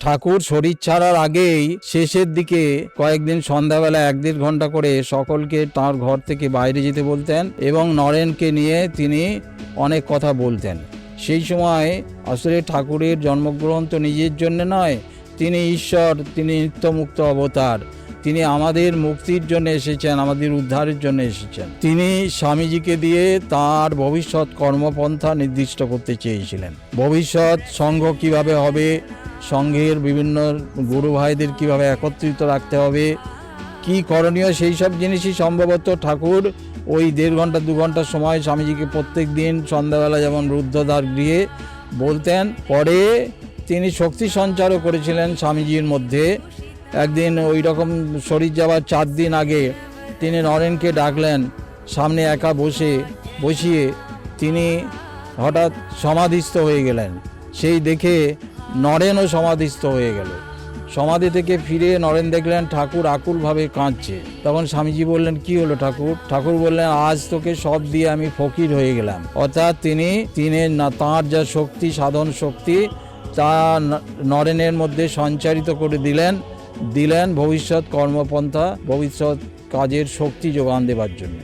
ঠাকুর শরীর ছাড়ার আগেই শেষের দিকে কয়েকদিন সন্ধ্যাবেলা 1-1.5 ঘন্টা করে সকলকে তার ঘর থেকে বাইরে যেতে বলতেন এবং নরেনকে নিয়ে তিনি অনেক কথা বলতেন। সেই সময় আসলে ঠাকুরের জন্মগ্রহণ তো নিজের জন্য নয়, তিনি ঈশ্বর, তিনি নিত্যমুক্ত অবতার, তিনি আমাদের মুক্তির জন্য এসেছেন, আমাদের উদ্ধারের জন্য এসেছেন। তিনি স্বামীজিকে দিয়ে তার ভবিষ্যৎ কর্মপন্থা নির্দিষ্ট করতে চেয়েছিলেন। ভবিষ্যৎ সংঘ কিভাবে হবে, সংঘের বিভিন্ন গুরু ভাইদের কিভাবে একত্রিত রাখতে হবে, কি করণীয়, সেই সব জিনিসই সম্ভবত ঠাকুর ওই 1.5 ঘন্টা 2 ঘন্টা সময় স্বামীজিকে প্রত্যেক দিন সন্ধ্যাবেলা যেমন রুদ্রদ্বার গৃহে বলতেন। পরে তিনি শক্তি সঞ্চারও করেছিলেন স্বামীজির মধ্যে। একদিন ওই রকম শরীর যাওয়ার 4 দিন আগে তিনি নরেনকে ডাকলেন, সামনে একা বসিয়ে তিনি হঠাৎ সমাধিস্থ হয়ে গেলেন। সেই দেখে নরেনও সমাধিস্থ হয়ে গেল। সমাধি থেকে ফিরে নরেন দেখলেন ঠাকুর আকুলভাবে কাঁদছে। তখন স্বামীজি বললেন, কি হলো ঠাকুর? ঠাকুর বললেন, আজ তোকে সব দিয়ে আমি ফকির হয়ে গেলাম। অর্থাৎ তিনি তাঁর যা শক্তি, সাধন শক্তি, তা নরেনের মধ্যে সঞ্চারিত করে দিলেন ভবিষ্যৎ কর্মপন্থা, ভবিষ্যৎ কাজের শক্তি যোগান দেবার জন্য।